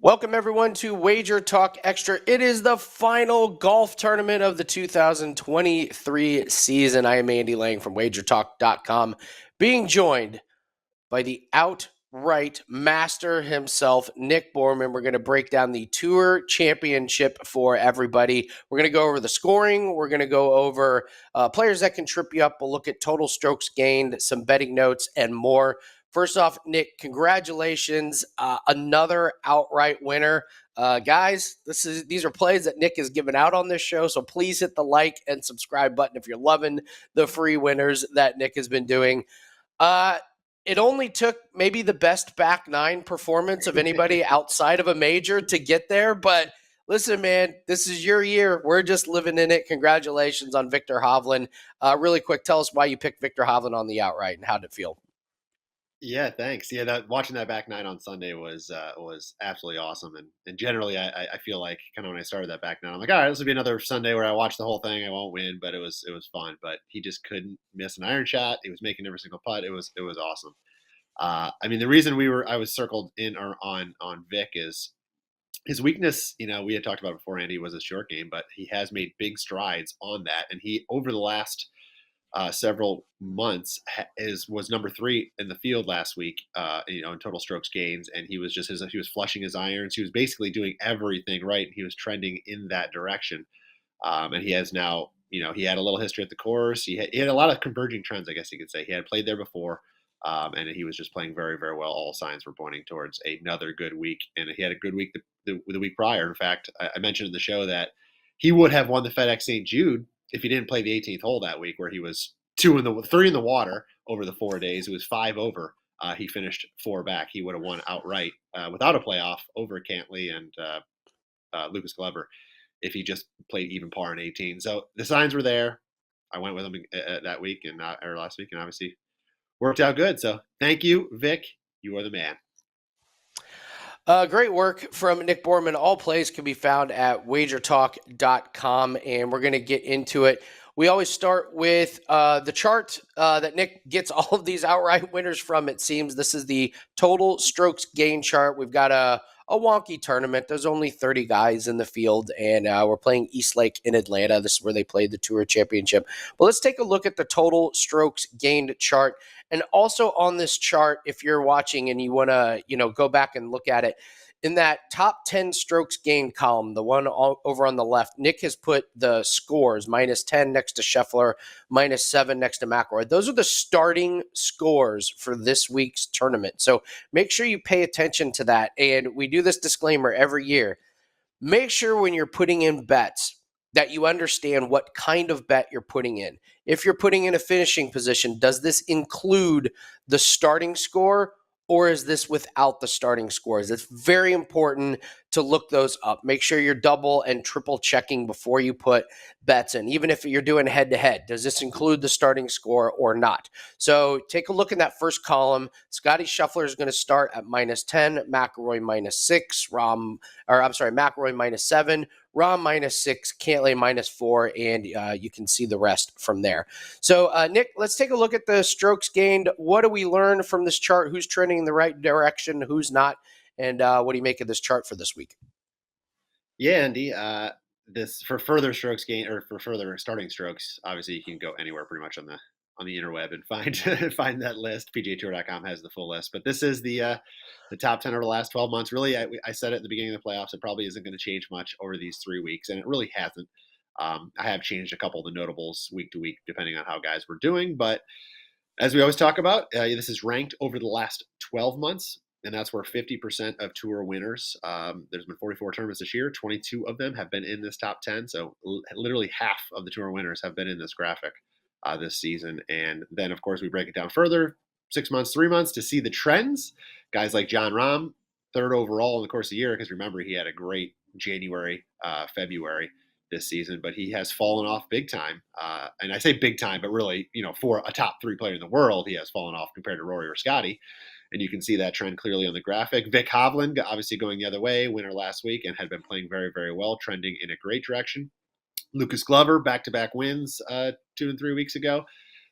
Welcome, everyone, to Wager Talk Extra. It is the final golf tournament of the 2023 season. I am Andy Lang from WagerTalk.com, being joined by the outright master himself, Nick Borrman. We're going to break down the Tour Championship for everybody. We're going to go over the scoring. We're going to go over players that can trip you up. We'll look at total strokes gained, some betting notes, and more. First off, Nick, congratulations. Another outright winner. Guys, these are plays that Nick has given out on this show, so please hit the like and subscribe button if you're loving the free winners that Nick has been doing. It only took maybe the best back nine performance of anybody outside of a major to get there. But listen, man, this is your year. We're just living in it. Congratulations on Viktor Hovland. Really quick, tell us why you picked Viktor Hovland on the outright and how did it feel? Yeah, thanks. Yeah, watching that back nine on Sunday was absolutely awesome. And generally, I feel like kind of when I started that back nine, I'm like, all right, this will be another Sunday where I watch the whole thing. I won't win, but it was fun. But he just couldn't miss an iron shot. He was making every single putt. It was awesome. I mean, the reason I was circled in or on Vic is his weakness. We had talked about it before, Andy, was his short game, but he has made big strides on that, and he over the last several months was number 3 in the field last week, in total strokes gains, and he was he was flushing his irons. He was basically doing everything right, and he was trending in that direction. And he has now, he had a little history at the course. He had a lot of converging trends, I guess you could say. He had played there before, and he was just playing very, very well. All signs were pointing towards another good week, and he had a good week the week prior. In fact, I mentioned in the show that he would have won the FedEx St. Jude if he didn't play the 18th hole that week, where he was 3 in the water over the 4 days. It was 5 over. He finished 4 back. He would have won outright without a playoff over Cantley and Lucas Glover if he just played even par in 18. So the signs were there. I went with him that week or last week, and obviously worked out good. So thank you, Vic. You are the man. Great work from Nick Borrman. All plays can be found at wagertalk.com, and we're going to get into it. We always start with the chart that Nick gets all of these outright winners from, it seems. This is the total strokes gain chart. We've got a wonky tournament. There's only 30 guys in the field, and we're playing Eastlake in Atlanta. This is where they played the Tour Championship. But let's take a look at the total strokes gained chart. And also on this chart, if you're watching and you want to, go back and look at it, in that top 10 strokes gained column, the one over on the left, Nick has put the scores -10 next to Scheffler, -7 next to McIlroy. Those are the starting scores for this week's tournament. So make sure you pay attention to that. And we do this disclaimer every year. Make sure when you're putting in bets that you understand what kind of bet you're putting in. If you're putting in a finishing position, does this include the starting score, or is this without the starting scores? It's very important to look those up. Make sure you're double and triple checking before you put bets in. Even if you're doing head to head, does this include the starting score or not? So take a look in that first column. Scotty Scheffler is going to start at -10, McIlroy -6, McIlroy -7, Rahm -6, Cantlay -4, and you can see the rest from there. So, Nick, let's take a look at the strokes gained. What do we learn from this chart? Who's trending in the right direction? Who's not? And what do you make of this chart for this week? Yeah, Andy. This for further strokes gain or for further starting strokes. Obviously, you can go anywhere pretty much on the interweb and find find that list. PGATour.com has the full list, but this is the top 10 over the last 12 months. Really, I said it at the beginning of the playoffs. It probably isn't going to change much over these 3 weeks, and it really hasn't. I have changed a couple of the notables week to week depending on how guys were doing, but as we always talk about, this is ranked over the last 12 months, and that's where 50% of tour winners. There's been 44 tournaments this year. 22 of them have been in this top 10. So literally half of the tour winners have been in this graphic this season. And then, of course, we break it down further, 6 months, 3 months to see the trends. Guys like John Rahm, third overall in the course of the year, because remember, he had a great January, February this season, but he has fallen off big time. And I say big time, but really, for a top 3 player in the world, he has fallen off compared to Rory or Scotty. And you can see that trend clearly on the graphic. Vic Hovland, obviously going the other way, winner last week, and had been playing very, very well, trending in a great direction. Lucas Glover, back-to-back wins 2 and 3 weeks ago.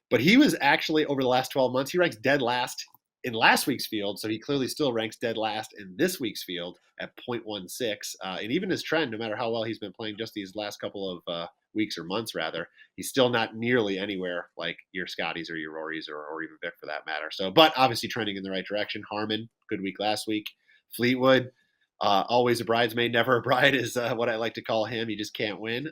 But he was actually, over the last 12 months, he ranks dead last in last week's field, so he clearly still ranks dead last in this week's field at 0.16. And even his trend, no matter how well he's been playing just these last couple of weeks or months, rather, he's still not nearly anywhere like your Scotties or your Rorys or even Vic for that matter. So, but obviously trending in the right direction. Harmon, good week last week. Fleetwood, always a bridesmaid, never a bride is what I like to call him. He just can't win,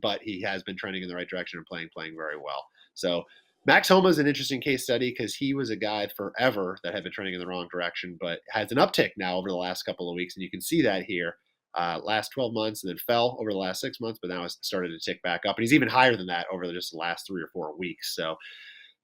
but he has been trending in the right direction and playing very well. So Max Homa is an interesting case study because he was a guy forever that had been trending in the wrong direction, but has an uptick now over the last couple of weeks, and you can see that here. Last 12 months, and then fell over the last 6 months, but now it's started to tick back up, and he's even higher than that over just the last 3 or 4 weeks. So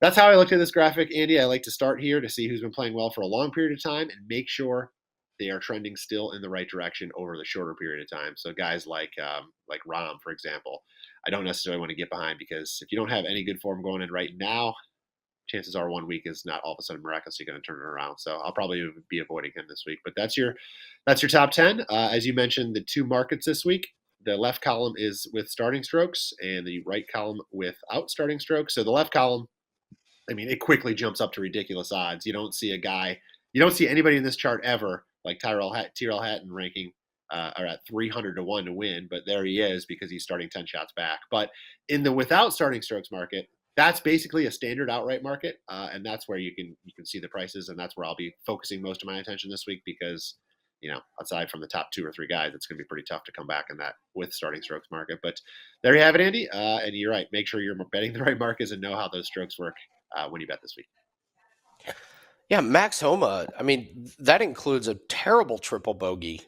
that's how I looked at this graphic, Andy. I like to start here to see who's been playing well for a long period of time and make sure they are trending still in the right direction over the shorter period of time. So guys like Rahm, for example, I don't necessarily want to get behind, because if you don't have any good form going in right now, chances are 1 week is not all of a sudden miraculously going to turn it around. So I'll probably be avoiding him this week. But that's your top 10. As you mentioned, the two markets this week. The left column is with starting strokes, and the right column without starting strokes. So the left column, I mean, it quickly jumps up to ridiculous odds. You don't see anybody in this chart ever like Tyrrell Hatton ranking are at 300 to 1 to win, but there he is because he's starting 10 shots back. But in the without starting strokes market, that's basically a standard outright market, and that's where you can see the prices, and that's where I'll be focusing most of my attention this week, because aside from the top 2 or 3 guys, it's going to be pretty tough to come back in that with starting strokes market. But there you have it, Andy. And you're right. Make sure you're betting the right markets and know how those strokes work when you bet this week. Yeah, Max Homa, I mean, that includes a terrible triple bogey,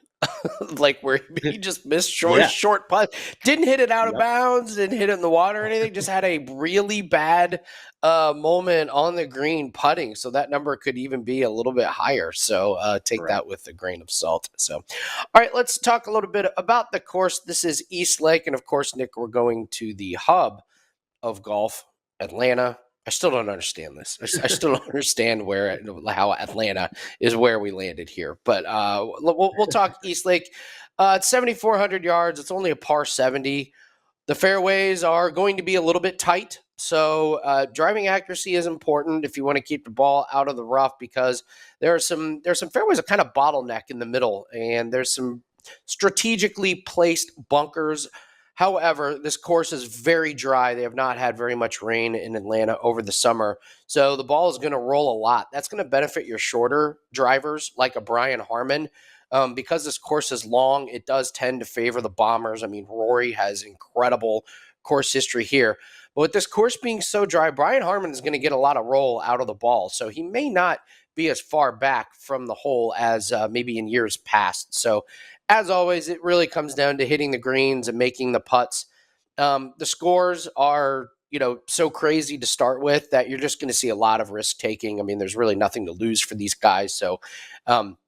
like where he just missed short putt, didn't hit it out of bounds, didn't hit it in the water or anything, just had a really bad moment on the green putting. So that number could even be a little bit higher. So take that with a grain of salt. So, all right, let's talk a little bit about the course. This is East Lake. And of course, Nick, we're going to the hub of golf, Atlanta. I still don't understand this. I still don't understand how Atlanta is where we landed here. But we'll talk East Lake. It's 7,400 yards. It's only a par 70. The fairways are going to be a little bit tight. So driving accuracy is important if you want to keep the ball out of the rough, because there's some fairways that kind of bottleneck in the middle, and there's some strategically placed bunkers. However, this course is very dry. They have not had very much rain in Atlanta over the summer. So the ball is going to roll a lot. That's going to benefit your shorter drivers like a Brian Harmon. Because this course is long, it does tend to favor the bombers. I mean, Rory has incredible course history here. But with this course being so dry, Brian Harmon is going to get a lot of roll out of the ball. So he may not be as far back from the hole as maybe in years past. So as always, it really comes down to hitting the greens and making the putts. The scores are, so crazy to start with that you're just going to see a lot of risk taking. I mean, there's really nothing to lose for these guys. So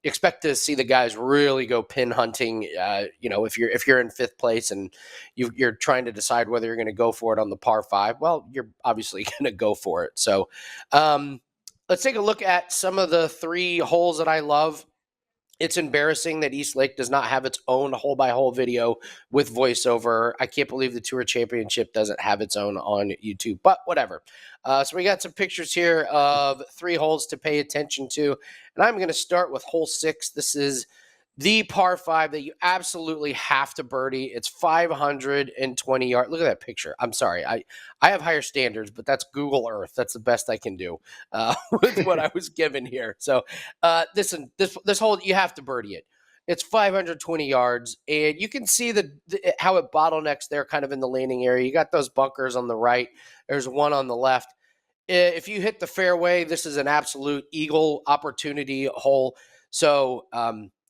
expect to see the guys really go pin hunting. If you're in 5th place and you're trying to decide whether you're going to go for it on the par 5, well, you're obviously going to go for it. So let's take a look at some of the 3 holes that I love. It's embarrassing that East Lake does not have its own hole-by-hole video with voiceover. I can't believe the Tour Championship doesn't have its own on YouTube, but whatever. So we got some pictures here of 3 holes to pay attention to, and I'm going to start with hole 6. This is the par 5 that you absolutely have to birdie. It's 520 yards. Look at that picture. I'm sorry. I have higher standards, but that's Google Earth. That's the best I can do with what I was given here. So listen, this hole, you have to birdie it. It's 520 yards, and you can see how it bottlenecks there kind of in the landing area. You got those bunkers on the right. There's one on the left. If you hit the fairway, this is an absolute eagle opportunity hole. So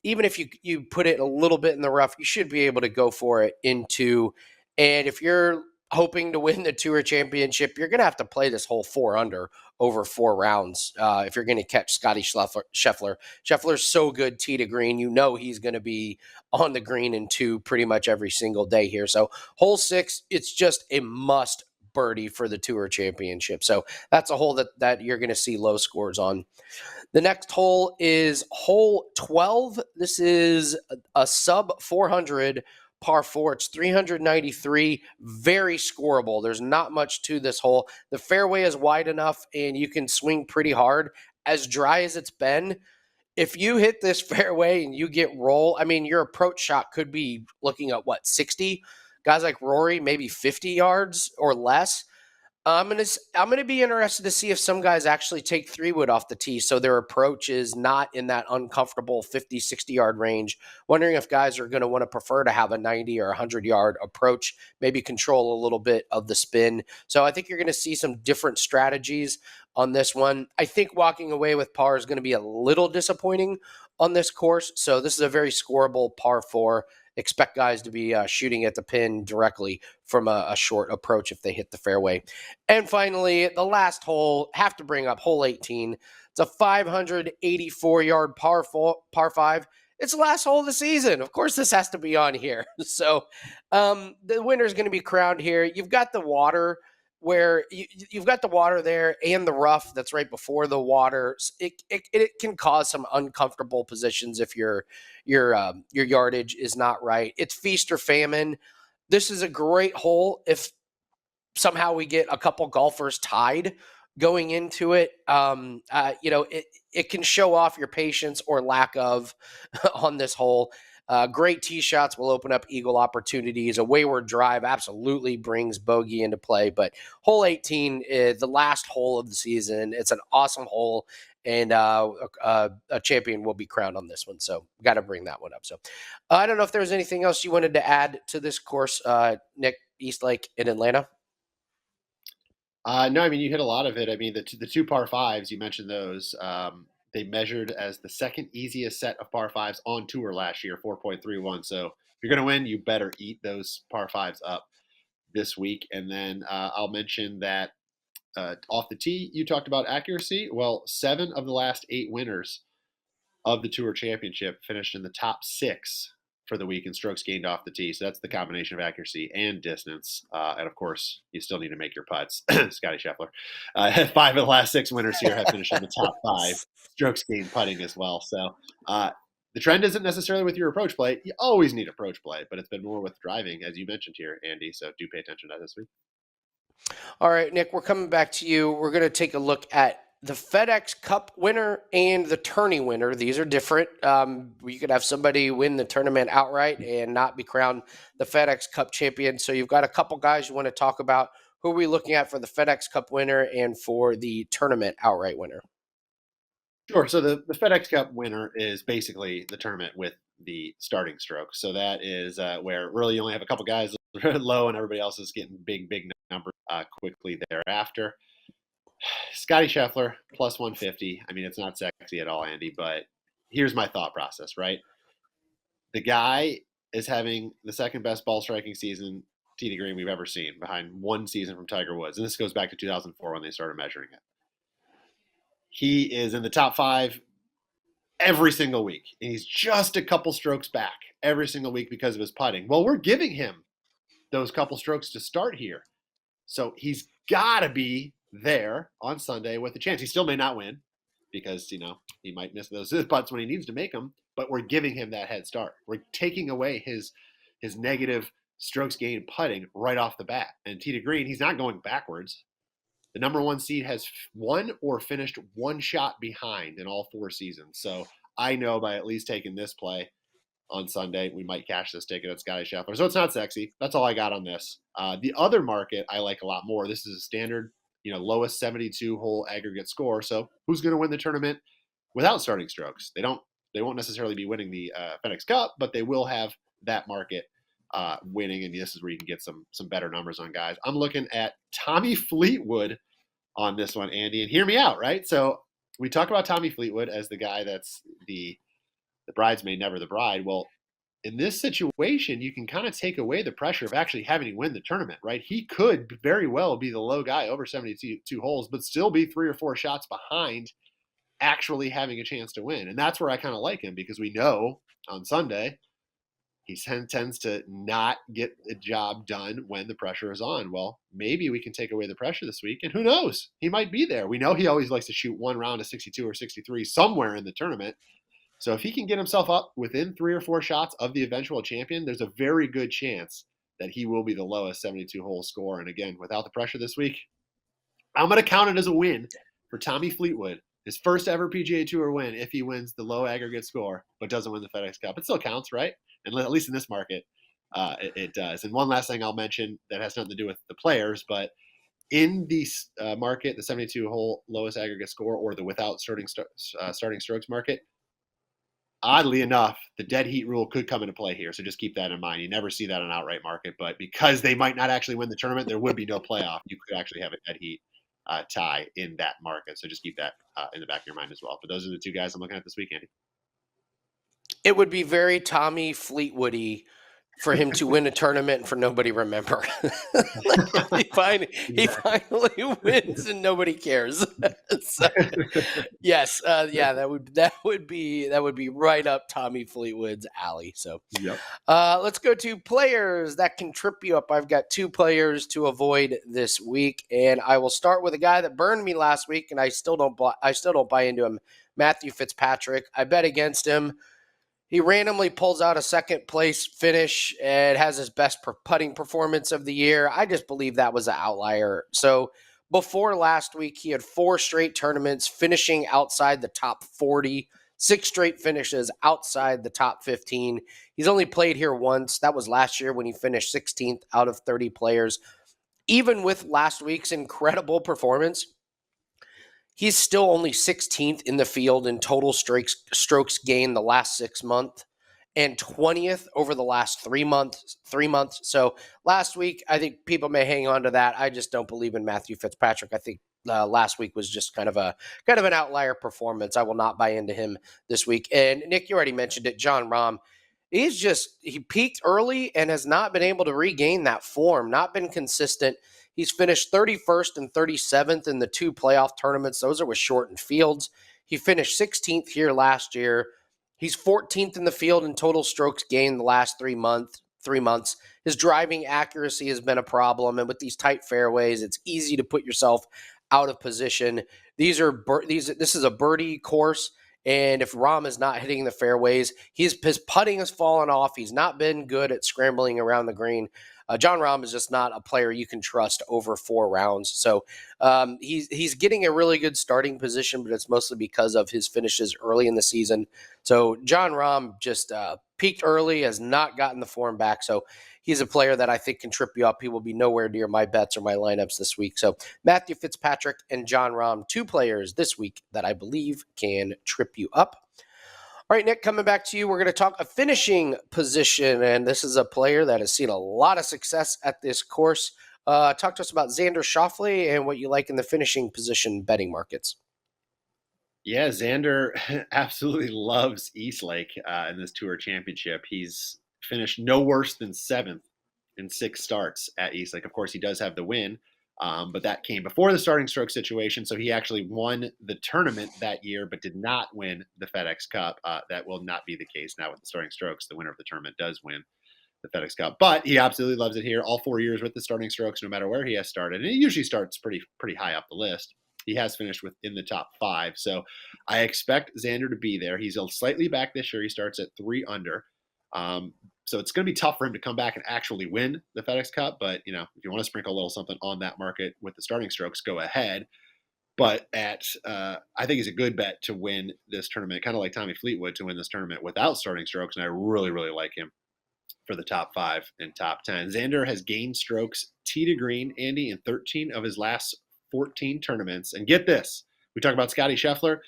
even if you put it a little bit in the rough, you should be able to go for it into. And if you're hoping to win the Tour Championship, you're going to have to play this hole 4 under over 4 rounds if you're going to catch Scotty Scheffler. Scheffler's so good tee to green. He's going to be on the green in 2 pretty much every single day here. So hole 6, it's just a must birdie for the Tour Championship. So that's a hole that you're going to see low scores on. The next hole is hole 12. This is a sub 400 par 4. It's 393, very scoreable. There's not much to this hole. The fairway is wide enough and you can swing pretty hard as dry as it's been, if you hit this fairway and you get roll, I mean, your approach shot could be looking at what, 60? Guys like Rory, maybe 50 yards or less. I'm gonna be interested to see if some guys actually take 3 wood off the tee, so their approach is not in that uncomfortable 50, 60 yard range. Wondering if guys are going to want to prefer to have a 90 or 100 yard approach, maybe control a little bit of the spin. So I think you're going to see some different strategies on this one. I think walking away with par is going to be a little disappointing on this course. So this is a very scoreable par four. Expect guys to be shooting at the pin directly from a short approach if they hit the fairway. And finally, the last hole, have to bring up hole 18. It's a 584-yard par 5. It's the last hole of the season. Of course, this has to be on here. So the winner is going to be crowned here. You've got the water where you've got the water there and the rough that's right before the water. It can cause some uncomfortable positions if your yardage is not right. It's feast or famine. This is a great hole if somehow we get a couple golfers tied going into it. It can show off your patience or lack of on this hole. Great tee shots will open up eagle opportunities. A wayward drive absolutely brings bogey into play. But hole 18 is the last hole of the season. It's an awesome hole, and a champion will be crowned on this one. So got to bring that one up. So I don't know if there was anything else you wanted to add to this course, Nick, Eastlake in Atlanta. No, I mean, you hit a lot of it. I mean, the two par fives, you mentioned those. They measured as the second easiest set of par fives on tour last year, 4.31. So if you're going to win, you better eat those par fives up this week. And then I'll mention that off the tee, you talked about accuracy. Well, 7 of the last 8 winners of the Tour Championship finished in the top 6 for the week in strokes gained off the tee. So that's the combination of accuracy and distance. And of course, you still need to make your putts. Scotty Scheffler. 5 of the last 6 winners here have finished in the top 5 strokes gained putting as well. So the trend isn't necessarily with your approach play. You always need approach play, but it's been more with driving, as you mentioned here, Andy. So do pay attention to that this week. All right, Nick, we're coming back to you. We're going to take a look at the FedEx Cup winner and the tourney winner. These are different. You could have somebody win the tournament outright and not be crowned the FedEx Cup champion. So you've got a couple guys you want to talk about. Who are we looking at for the FedEx Cup winner and for the tournament outright winner? Sure. So the FedEx Cup winner is basically the tournament with the starting stroke. So that is where really you only have a couple guys low and everybody else is getting big numbers quickly thereafter. Scotty Scheffler plus 150. I mean, it's not sexy at all, Andy, but here's my thought process, right? The guy is having the second best ball striking season, tee to green, we've ever seen, behind one season from Tiger Woods. And this goes back to 2004 when they started measuring it. He is in the top 5 every single week. And he's just a couple strokes back every single week because of his putting. Well, we're giving him those couple strokes to start here. So he's got to be there on Sunday with a chance. He still may not win because, he might miss those putts when he needs to make them, but we're giving him that head start. We're taking away his negative strokes gained putting right off the bat. And tee to green, he's not going backwards. The number 1 seed has won or finished 1 shot behind in all 4 seasons. So I know by at least taking this play on Sunday, we might cash this ticket at Scotty Scheffler. So it's not sexy. That's all I got on this. The other market I like a lot more. This is a standard, lowest 72 hole aggregate score. So who's going to win the tournament without starting strokes? They won't necessarily be winning the FedEx Cup, but they will have that market winning. And this is where you can get some better numbers on guys. I'm looking at Tommy Fleetwood on this one, Andy, and hear me out, right? So we talk about Tommy Fleetwood as the guy that's the bridesmaid, never the bride. Well, in this situation, you can kind of take away the pressure of actually having to win the tournament, right? He could very well be the low guy over 72 holes, but still be 3 or 4 shots behind actually having a chance to win. And that's where I kind of like him because we know on Sunday he tends to not get a job done when the pressure is on. Well, maybe we can take away the pressure this week, and who knows? He might be there. We know he always likes to shoot one round of 62 or 63 somewhere in the tournament. So if he can get himself up within 3 or 4 shots of the eventual champion, there's a very good chance that he will be the lowest 72-hole score. And again, without the pressure this week, I'm going to count it as a win for Tommy Fleetwood, his first ever PGA Tour win if he wins the low aggregate score, but doesn't win the FedEx Cup. It still counts, right? And at least in this market, it does. And one last thing I'll mention that has nothing to do with the players, but in the market, the 72-hole lowest aggregate score or the without starting strokes market, oddly enough, the dead heat rule could come into play here. So just keep that in mind. You never see that on outright market, but because they might not actually win the tournament, there would be no playoff. You could actually have a dead heat tie in that market. So just keep that in the back of your mind as well. But those are the two guys I'm looking at this week, Andy. It would be very Tommy Fleetwoody for him to win a tournament and for nobody to remember. Like he finally wins and nobody cares. So, yes, that would be right up Tommy Fleetwood's alley. So, Yep. Let's go to players that can trip you up. I've got two players to avoid this week, and I will start with a guy that burned me last week, and I still don't buy into him. Matthew Fitzpatrick. I bet against him. He randomly pulls out a second place finish and has his best putting performance of the year. I just believe that was an outlier. So before last week, he had 4 straight tournaments finishing outside the top 40, 6 straight finishes outside the top 15. He's only played here once. That was last year when he finished 16th out of 30 players. Even with last week's incredible performance, he's still only 16th in the field in total strokes gained the last 6 months and 20th over the last 3 months. So last week, I think people may hang on to that. I just don't believe in Matthew Fitzpatrick. I think last week was just kind of an outlier performance. I will not buy into him this week. And Nick, you already mentioned it. Jon Rahm, he peaked early and has not been able to regain that form, not been consistent. He's finished 31st and 37th in the 2 playoff tournaments. Those are with shortened fields. He finished 16th here last year. He's 14th in the field in total strokes gained the last 3 months. His driving accuracy has been a problem, and with these tight fairways, it's easy to put yourself out of position. This is a birdie course, and if Rahm is not hitting the fairways, his putting has fallen off. He's not been good at scrambling around the green. Jon Rahm is just not a player you can trust over 4 rounds. So he's getting a really good starting position, but it's mostly because of his finishes early in the season. So Jon Rahm just peaked early, has not gotten the form back. So he's a player that I think can trip you up. He will be nowhere near my bets or my lineups this week. So Matthew Fitzpatrick and Jon Rahm, 2 players this week that I believe can trip you up. All right, Nick, coming back to you, we're going to talk a finishing position, and this is a player that has seen a lot of success at this course. Talk to us about Xander Schauffele and what you like in the finishing position betting markets. Yeah, Xander absolutely loves Eastlake in this Tour Championship. He's finished no worse than 7th in 6 starts at Eastlake. Of course, he does have the win, but that came before the starting stroke situation. So he actually won the tournament that year, but did not win the FedEx Cup. That will not be the case now with the starting strokes. The winner of the tournament does win the FedEx Cup, but he absolutely loves it here. All 4 years with the starting strokes, no matter where he has started. And he usually starts pretty high up the list. He has finished within the top 5. So I expect Xander to be there. He's slightly back this year. He starts at 3 under. So it's going to be tough for him to come back and actually win the FedEx Cup. But, if you want to sprinkle a little something on that market with the starting strokes, go ahead. But I think he's a good bet to win this tournament, kind of like Tommy Fleetwood to win this tournament without starting strokes. And I really, really like him for the top 5 and top 10. Xander has gained strokes tee to green, Andy, in 13 of his last 14 tournaments. And get this, we talk about Scotty Scheffler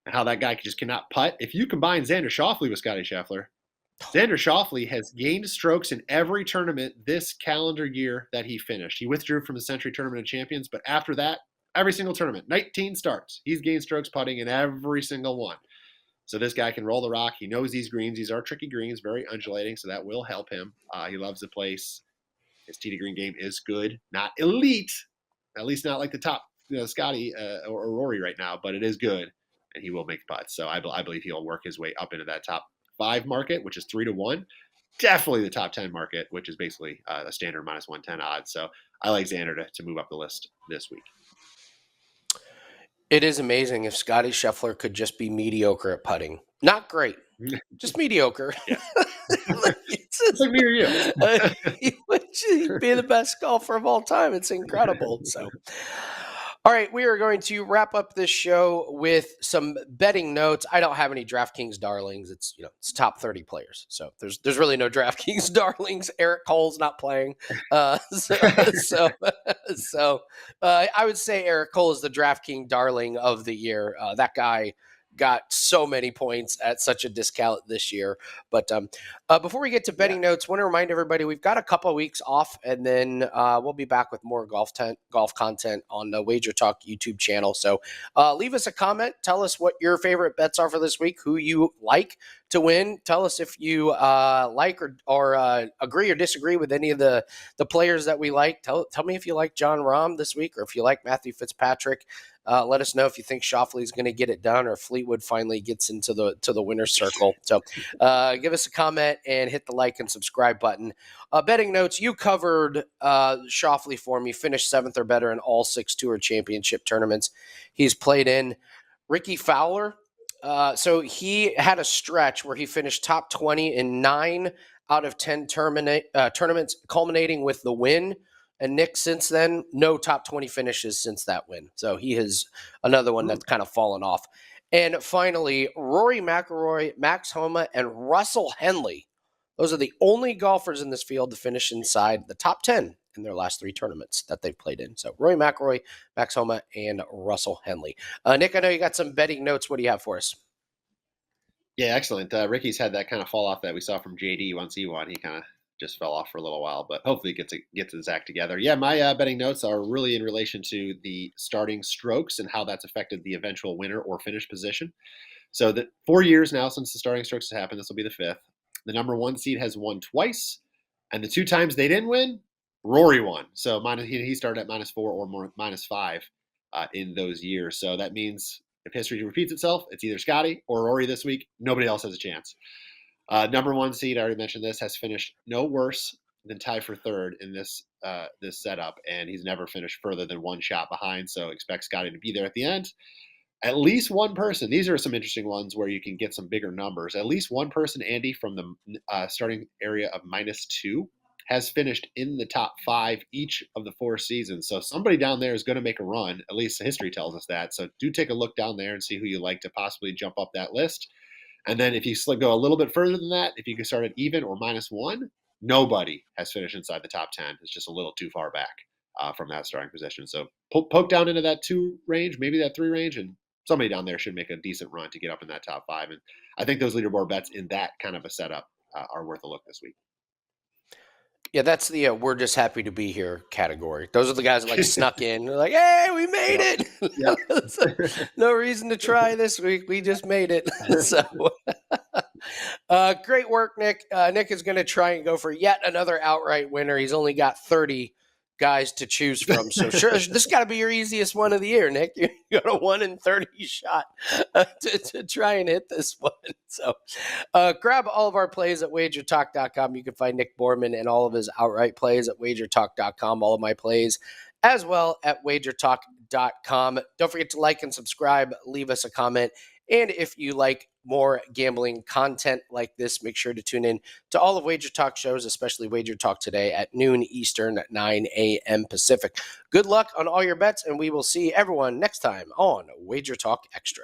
and how that guy just cannot putt. If you combine Xander Schauffele with Scotty Scheffler, Xander Schauffele has gained strokes in every tournament this calendar year that he finished. He withdrew from the Century Tournament of Champions, but after that, every single tournament, 19 starts, he's gained strokes putting in every single one. So this guy can roll the rock. He knows these greens. These are tricky greens, very undulating, so that will help him. He loves the place. His tee to green game is good, not elite, at least not like the top, Scotty or Rory right now, but it is good, and he will make putts. So I believe he'll work his way up into that top 5 market, which is 3-1. Definitely the top 10 market, which is basically a standard -110 odds. So I like Xander to move up the list this week. It is amazing if Scotty Scheffler could just be mediocre at putting. Not great, just mediocre. Yeah. It's like me or you. He'd be the best golfer of all time. It's incredible. So, All right, we are going to wrap up this show with some betting notes. I don't have any DraftKings darlings. It's it's top 30 players, so there's really no DraftKings darlings. Eric Cole's not playing, so I would say Eric Cole is the DraftKings darling of the year. That guy got so many points at such a discount this year. But before we get to betting notes, want to remind everybody we've got a couple of weeks off, and then we'll be back with more golf content on the Wager Talk YouTube channel. So leave us a comment. Tell us what your favorite bets are for this week, who you like to win. Tell us if you like or agree or disagree with any of the players that we like. Tell me if you like John Rahm this week, or if you like Matthew Fitzpatrick. Let us know if you think Schauffele's going to get it done, or Fleetwood finally gets into the winner's circle. So give us a comment and hit the like and subscribe button. Betting notes, you covered Schauffele for me. Finished 7th or better in all 6 Tour Championship tournaments he's played in. Ricky Fowler, so he had a stretch where he finished top 20 in 9 out of 10 tournaments, culminating with the win. And Nick, since then, no top 20 finishes since that win. So he is another one that's kind of fallen off. And finally, Rory McIlroy, Max Homa, and Russell Henley. Those are the only golfers in this field to finish inside the top 10 in their last 3 tournaments that they've played in. So Rory McIlroy, Max Homa, and Russell Henley. Nick, I know you got some betting notes. What do you have for us? Yeah, excellent. Ricky's had that kind of fall off that we saw from JD once he won. He kind of just fell off for a little while, but hopefully gets his act together. Yeah, my betting notes are really in relation to the starting strokes and how that's affected the eventual winner or finish position. So the 4 years now since the starting strokes has happened, this will be the 5th. The number 1 seed has won twice, and the 2 times they didn't win, Rory won. So he started at -4 or more -5 in those years. So that means if history repeats itself, it's either Scotty or Rory this week. Nobody else has a chance. Number 1 seed, I already mentioned this, has finished no worse than tied for 3rd in this setup, and he's never finished further than 1 shot behind. So expect Scotty to be there at the end. At least one person. These are some interesting ones where you can get some bigger numbers. At least one person, Andy, from the starting area of -2, has finished in the top 5 each of the 4 seasons. So somebody down there is going to make a run. At least the history tells us that. So do take a look down there and see who you like to possibly jump up that list. And then if you go a little bit further than that, if you can start at even or -1, nobody has finished inside the top 10. It's just a little too far back from that starting position. So poke down into that 2 range, maybe that 3 range, and somebody down there should make a decent run to get up in that top 5. And I think those leaderboard bets in that kind of a setup are worth a look this week. Yeah, that's the we're just happy to be here category. Those are the guys that like snuck in. They're like, hey, we made it. Yep. No reason to try this week. We just made it. So great work, Nick. Nick is going to try and go for yet another outright winner. He's only got 30 guys to choose from. So sure, this got to be your easiest one of the year, Nick. You got a 1 in 30 shot to try and hit this one. So grab all of our plays at WagerTalk.com. You can find Nick Borrman and all of his outright plays at WagerTalk.com. All of my plays as well at WagerTalk.com. Don't forget to like and subscribe. Leave us a comment. And if you like more gambling content like this, make sure to tune in to all of Wager Talk shows, especially Wager Talk today at noon Eastern, at 9 a.m. Pacific. Good luck on all your bets, and we will see everyone next time on Wager Talk Extra.